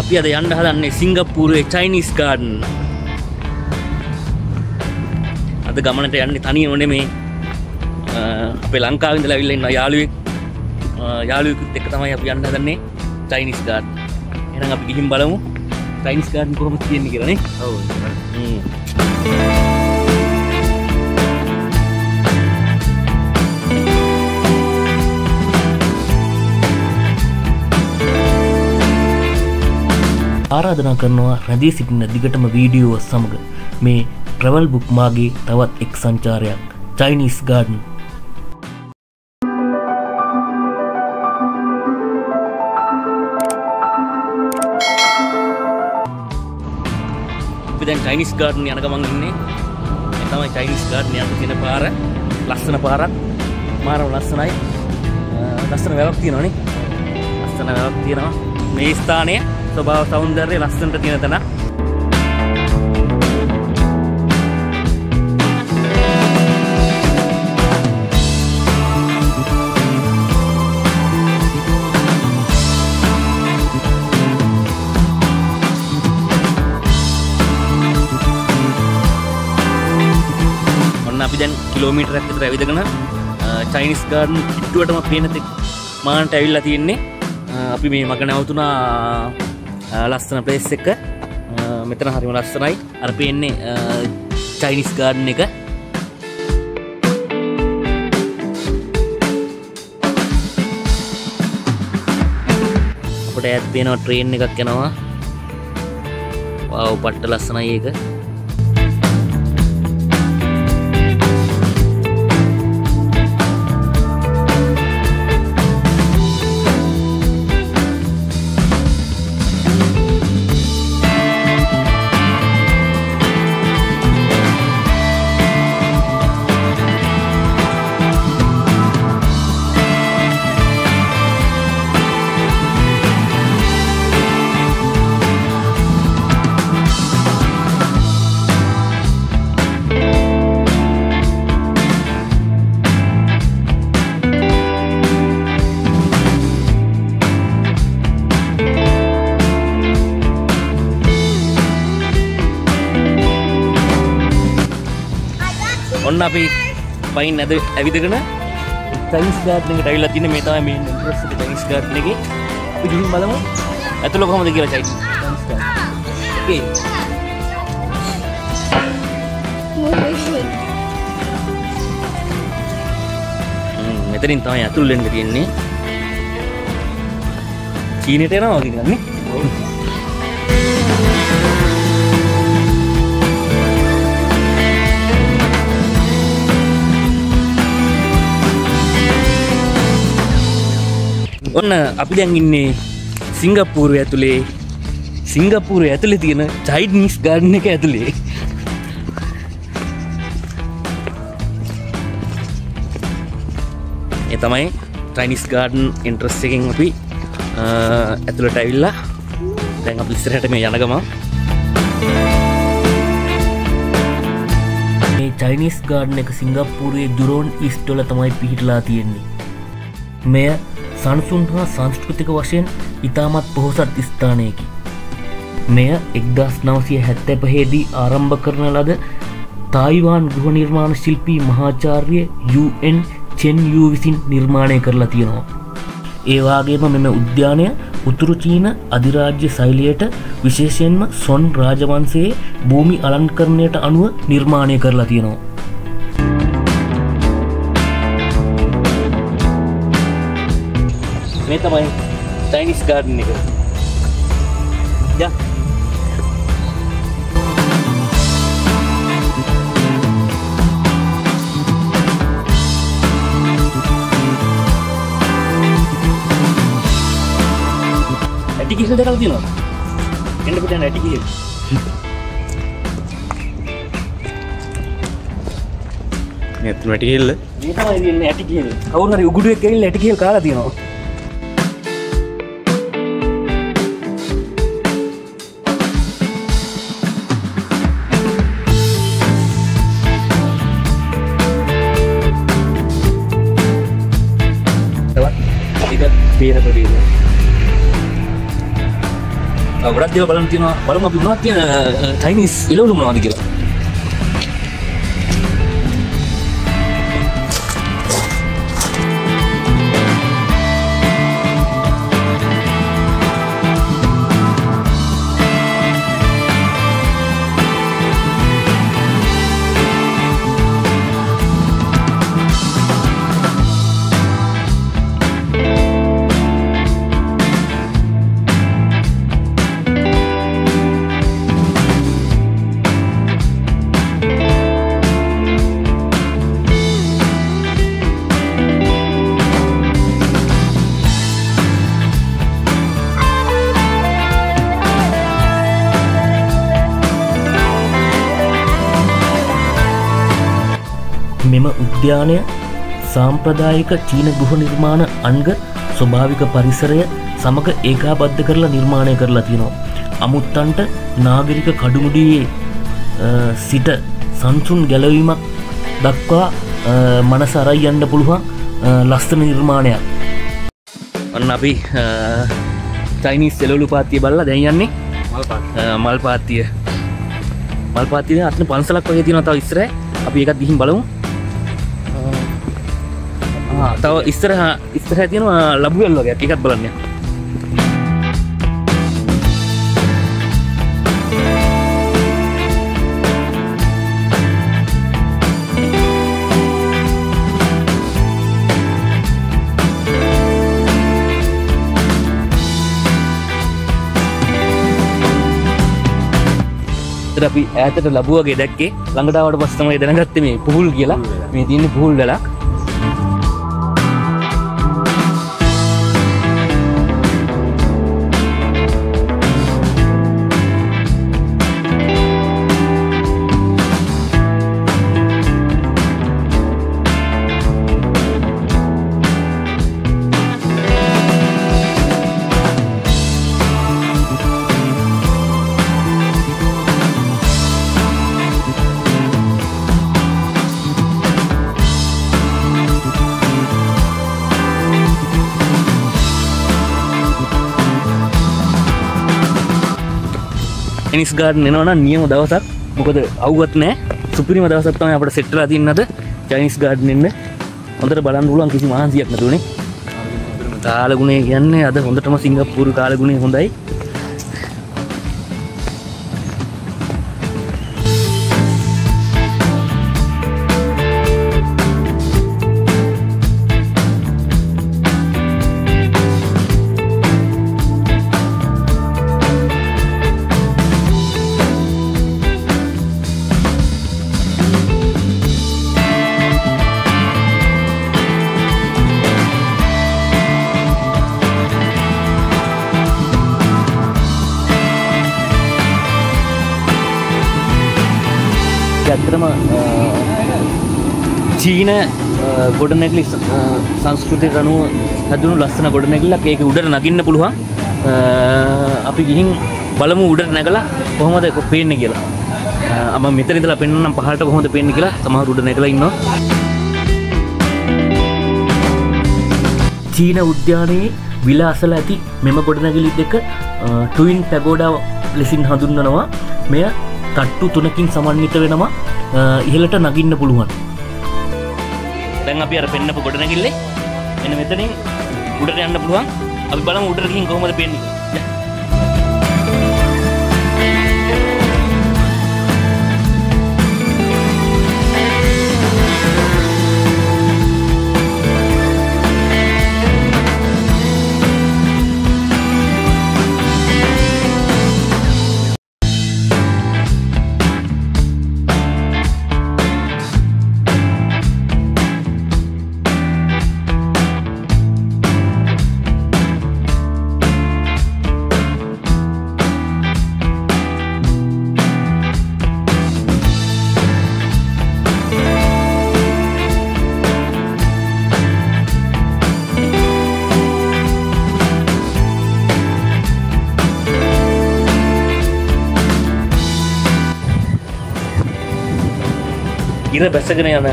අපි අද යන්න හදන්නේ සිංගප්පූරුවේ චයිනීස් ගාඩන්. අද ගමනට යන්නේ තනියම නෙමෙයි. අපේ ලංකාවේ ඉඳලා අවිල්ලා ඉන්න යාළුවෙකුත් එක්ක තමයි අපි යන්න හදන්නේ චයිනීස් ගාඩන්. එහෙනම් අපි ගිහින් බලමු චයිනීස් ගාඩන් කොහොමද තියෙන්නේ කියලා නේ. ඔව්. ආරාධනා කරනවා රැඳී සිටින දිගටම වීඩියෝ සමග මේ ට්‍රැවල් බුක් මාගේ තවත් එක් සංචාරයක් චයිනීස් ගාඩන්. අපි දැන් චයිනීස් ගාඩන් යන ගමන් ඉන්නේ. මේ තමයි චයිනීස් ගාඩන් යන තියෙන පාර. ලස්සන පාරක්. මාරම ලස්සනයි. ලස්සන වැවක් තියෙනවා නේ. ලස්සන වැවක් තියෙනවා. මේ ස්ථානයේ ස්වභාව සෞන්දර්යය ලස්සනට තියෙන තැන. ඔන්න අපි දැන් කිලෝමීටරයක් විතර ඇවිදගෙන චයිනීස් ගාඩන් ඉට්ටුවටම පේන තෙක් මානට ඇවිල්ලා තියෙන්නේ. අපි මේ මග නැවතුනා ලස්සන ප්ලේස් එක. මෙතන හරිම ලස්සනයි. අර පේන්නේ චයිනීස් ගාඩන් එක. අපිට ඈත් පේනවා ට්‍රේන් එකක් යනවා. වව් පට්ට ලස්සනයි ඒක. ඔන්න අපි පයින් නැද ඇවිදගෙන චයිනීස් ගාඩන් එකට ඇවිල්ලා තින්නේ. මේ තමයි මේන් එන්ට්‍රන්ස් එක චයිනීස් ගාඩන් එකේ. අපි ගිහින් බලමු ඇතුළ කොහමද කියලා චයිනීස් ගාඩන්. ඕකේ. මෙතනින් තමයි ඇතුළ වෙන්න තියෙන්නේ. චීනෙට යනවා වගේ නේ. ඔන්න අපි දැන් ඉන්නේ සිංගප්පූරුවේ ඇතුලේ. සිංගප්පූරුවේ ඇතුලේ තියෙන චයිනීස් ගාඩන් එක ඇතුලේ. ඒ තමයි චයිනීස් ගාඩන් එන්ට්‍රන්ස් එකෙන් අපි ඇතුලට ඇවිල්ලා දැන් අපි ඉස්සරහට මේ යන ගමන්. මේ චයිනීස් ගාඩන් එක සිංගප්පූරුවේ ජුරෝන් ඊස්ට් වල තමයි පිහිටලා තියෙන්නේ. මෙය සංසුන් හා සංස්කෘතික වශයෙන් ඉතාමත් පොහොසත් ස්ථානයකි. මෙය 1975 දී ආරම්භ කරන ලද තායිවාන් ගෘහ නිර්මාණ ශිල්පී මහාචාර්ය UN චෙන් යූ විසින් නිර්මාණය කරලා තියෙනවා. ඒ වගේම මෙම උද්‍යානය උතුරු චීන අධිරාජ්‍ය ශෛලියට විශේෂයෙන්ම සොන් රාජවංශයේ භූමි අලංකරණයට අනුව නිර්මාණය කරලා තියෙනවා. මේ තමයි චයිනීස් ගාඩන් එක. යා. ඇටි කිහිල් දෙකක් තියෙනවා. එන්න පුතේ ඇටි කිහිල්. මේ ඇටි කිහිල්. මේ තමයි ඉන්නේ ඇටි කිහිල්. කවුරු හරි උගුඩුවෙක් ඇවිල්ලා ඇටි කිහිල් කාලා තියෙනවා. පේන ප්‍රදේශය. ගොඩක් දේවල් බලන්න තියෙනවා. බලමු අපි මොනවද තියෙන චයිනීස් එළවලු මොනවද කියලා. මෙම උද්‍යානය සාම්ප්‍රදායික චීන ගෘහ නිර්මාණ අංග ස්වභාවික පරිසරය සමග ඒකාබද්ධ කරලා නිර්මාණය කරලා තියෙනවා. අමුත්තන්ට නාගරික කඩුමුඩියේ සිට සංසුන් ගැලවීමක් දක්වා මනස අරයි යන්න පුළුවන් ලස්සන නිර්මාණයක්. ඔන්න අපි චයිනීස් එළවලු පාත්තිය බලලා දැන් යන්නේ මල් පාත්තිය. මල් පාත්තිය අතන පන්සලක් වගේ තියෙනවා තව ඉස්සරහ. අපි ඒකත් ගිහින් බලමු. තව ඉස්සරහ තියෙනවා ලබුවැල් වගේ එකක් බලන්න. අපි ඈතට ලබුවගේ දැක්කේ ළඟට ආවට පස්සේ තමයි දැනගත්තේ මේ පුහුල් කියලා. මේ තියෙන්නේ පුහුල් වැලක්. චයිනීස් ගාඩන් එනවා නම් නියම දවසක්. මොකද අවුවත් නැහැ. සුපිරිම දවසක් තමයි අපිට සෙට් වෙලා තින්නද චයිනීස් ගාඩන් එන්න. හොඳට බලන්න පුළුවන් කිසි මහන්සියක් නැතුවනේ. කාලගුණය කියන්නේ අද හොඳටම සිංගප්පූරු කාලගුණය හොඳයි. ඇත්තටම චීන ගොඩනැගිලි සංස්කෘතියට අනුව හැදුණු ලස්සන ගොඩනැගිල්ලක්. ඒක උඩට නගින්න පුළුවන්. අපි ගිහින් බලමු උඩට නැගලා කොහොමද ඒක පේන්නේ කියලා. මම මෙතන ඉඳලා පෙන්නන්නම් පහළට කොහොමද පේන්නේ කියලා. සමහර උඩ නැගලා ඉන්නවා. චීන උද්‍යානයේ විලාසල ඇති මෙම ගොඩනැගිලි දෙක ටුයින් පැගෝඩා ලෙසින් හඳුන්වනවා. මෙය තට්ටු 3කින් සමන්විත වෙනවා. ඉහළට නගින්න පුළුවන්. දැන් අපි අර පෙන්නපු ගොඩනැගිල්ලේ මෙන්න මෙතනින් උඩට යන්න පුළුවන්. අපි බලමු උඩට ගිහින් කොහොමද පේන්නේ. ඉර බැසගෙන යන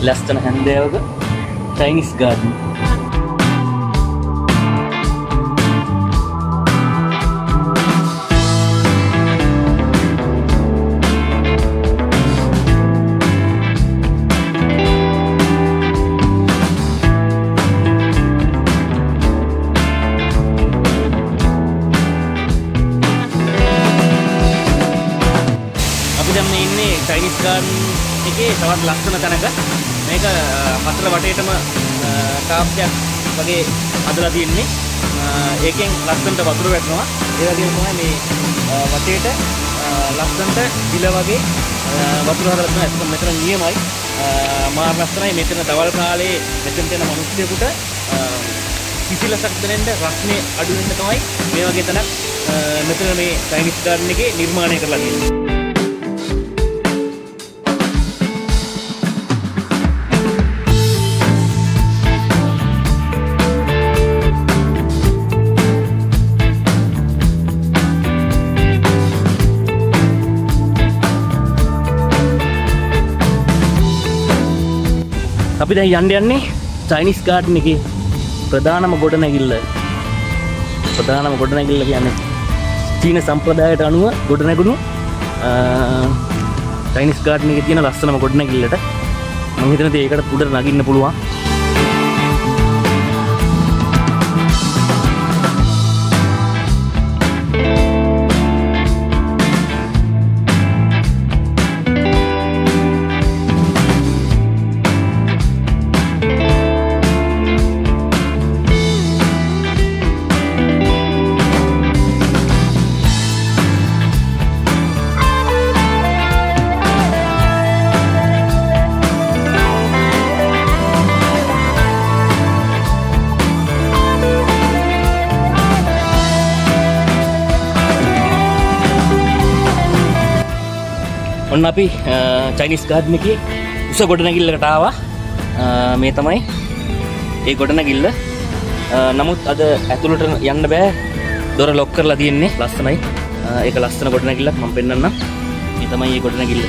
ලස්සන හැන්දෑවක චයිනීස් ගාඩන්. ගාඩන් එකේ තවත් ලස්සන තැනක මේක පතර වටේටම ටාප්යක් වගේ හදලා තියෙන්නේ. ඒකෙන් ලස්සනට වතුර වැටෙනවා. ඒ වගේම තමයි මේ වටේට ලස්සනට දිල වගේ වතුර හදලා තියෙනවා. ඒක මෙතන නියමයි. මාර ලස්සනයි. මෙතන දවල් කාලේ මෙතන තියෙන මිනිස්සුන්ට සිසිලසක් දැනෙන්න රස්නේ අඩු වෙන්න තමයි මේ වගේ තැනක් මෙතන මේ චයිනීස් ගාඩන් එකේ නිර්මාණය කරලා තියෙන්නේ. අපි දැන් යන්නේ චයිනීස් ගාඩන් එකේ ප්‍රධානම ගොඩනැගිල්ල කියන්නේ චීන සම්ප්‍රදායට අනුව ගොඩනැගුණු චයිනීස් ගාඩන් එකේ තියෙන ලස්සනම ගොඩනැගිල්ලට මම හිතන්නේ ඒකට උඩට නගින්න පුළුවන්. ඔන්න අපි චයිනීස් ගාඩන් එකේ උස ගොඩනැගිල්ලකට ආවා. මේ තමයි ඒ ගොඩනැගිල්ල. නමුත් අද ඇතුළට යන්න බෑ. දොර ලොක් කරලා තියෙන්නේ. ලස්සනයි. ඒක ලස්සන ගොඩනැගිල්ලක් මම පෙන්නන්නම්. මේ තමයි ඒ ගොඩනැගිල්ල.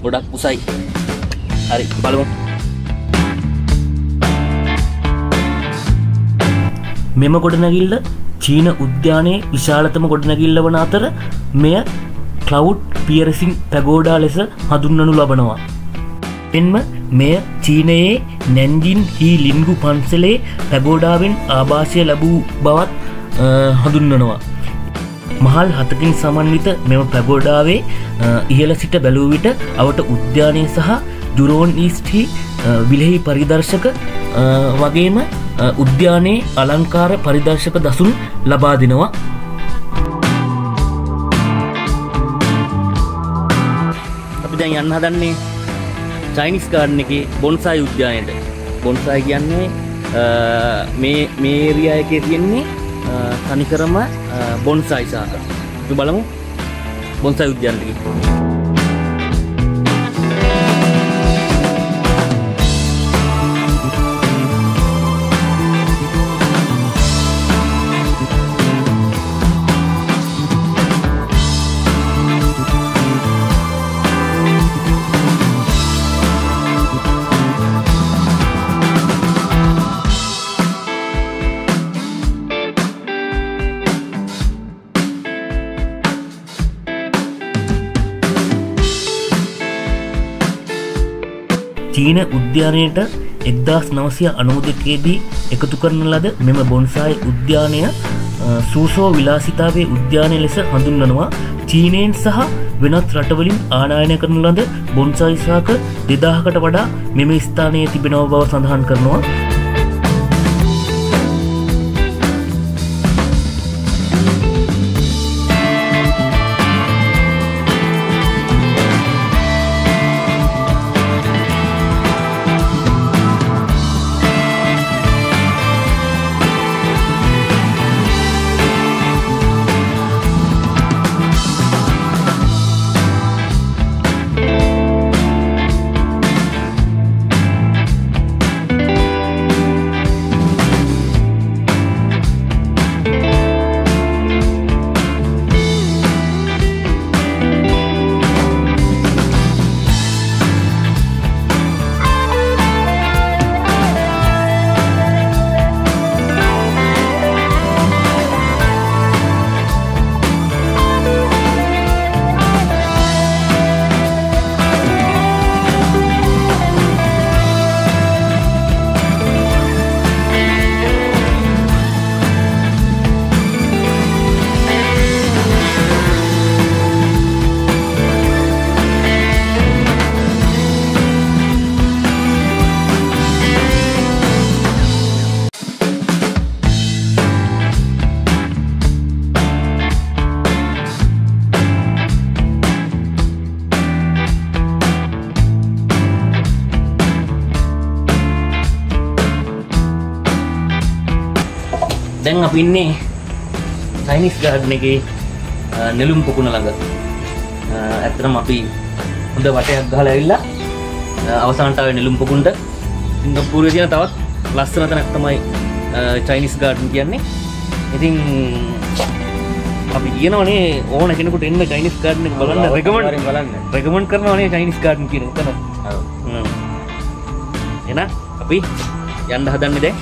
ගොඩක් උසයි. හරි බලමු. මෙම ගොඩනැගිල්ල චීන උද්‍යානයේ විශාලතම ගොඩනැගිල්ල වන අතර මෙය ක්ලවුඩ් පියරසිං පැගෝඩා ලෙස හඳුන්වනු ලබනවා. එන්ම මෙය චීනයේ නැන්ජින් හී ලින්ගු පන්සලේ පැගෝඩාවෙන් ආභාෂය ලැබූ බවත් හඳුන්වනවා. මහල් 7කින් සමන්විත මෙම පැගෝඩාවේ ඉහළ සිට බැලූ විට අවට උද්‍යානය සහ ජුරෝන් ඊස්ට් හි විලෙහි පරිදර්ශක වගේම උද්‍යානයේ අලංකාර පරිදර්ශක දසුන් ලබා දෙනවා. දැන් යන්න හදන්නේ චයිනීස් ගාඩන් එකේ බොන්සායි උද්‍යානයට. බොන්සායි කියන්නේ මේ ඒරියා එකේ තියෙන්නේ තනිකරම බොන්සායි ශාඛ. අපි බලමු බොන්සායි උද්‍යානයට ගිහින්. චීන උද්‍යානයට 1992 දී එකතු කරන ලද මෙම බොන්සායි උද්‍යානය සූසෝ විලාසිතාවේ උද්‍යානය ලෙස හඳුන්වනවා. චීනයෙන් සහ වෙනත් රටවලින් ආනයනය කරන ලද බොන්සායි ශාඛ 2000කට වඩා මෙම ස්ථානයේ තිබෙනව බව සඳහන් කරනවා. දැන් අපි ඉන්නේ චයිනිස් ගාඩන් එකේ නෙළුම් පොකුණ ළඟ. ඇත්තටම අපි හොඳ වටයක් ගහලා ඇවිල්ලා අවසානට ආවේ නෙළුම් පොකුණට. සිංගප්පූරුවේ තියෙන තවත් ලස්සන තැනක් තමයි චයිනිස් ගාඩන් කියන්නේ. ඉතින් අපි කියනවනේ ඕන කෙනෙකුට එන්න චයිනිස් ගාඩන් එක බලන්න රෙකමන්ඩ් කරනවනේ චයිනිස් ගාඩන් කියන එක. එහෙනම් අපි යන්න හදන්නේ දැන්.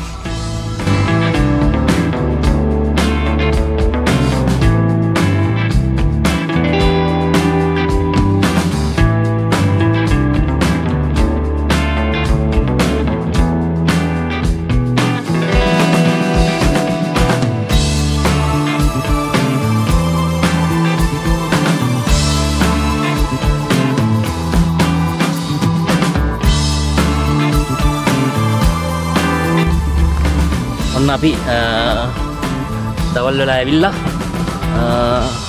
අපි දවල් වෙලා ඇවිල්ලා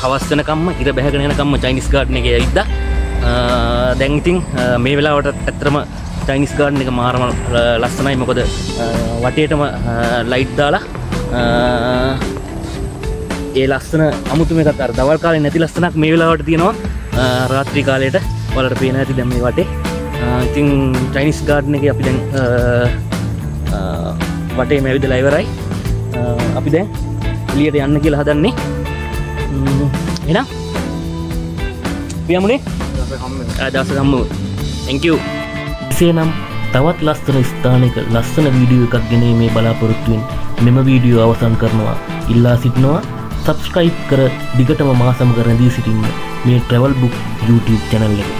හවස් වෙනකම්ම ඉර බැහැගෙන යනකම්ම චයිනිස් ගාඩන් එකේ ඇවිද්දා. දැන් ඉතින් මේ වෙලාවට ඇත්තටම චයිනිස් ගාඩන් එක මාරම ලස්සනයි. මොකද වටේටම ලයිට් දාලා ඒ ලස්සන අමුතුම එකක් අර දවල් කාලේ නැති ලස්සනක් මේ වෙලාවට තියෙනවා. රාත්‍රී කාලයට වලට පේන ඇති දැන් මේ වටේ. ඉතින් චයිනිස් ගාඩන් එකේ අපි දැන් වටේ මැවිදලා ඉවරයි. අපි දැන් එළියට යන්න කියලා හදන්නේ. එහෙනම් අපි යමුනේ. දවසක හම්බෙමු. thank you. එසේනම් තවත් ලස්සන ස්ථානයක ලස්සන වීඩියෝ එකක් ගෙනීමේ බලාපොරොත්තුවෙන් මෙම වීඩියෝ අවසන් කරනවා. ඉල්ලා සිටිනවා subscribe කර දිගටම මා සමග රැඳී සිටින්න මේ travel book YouTube channel එක.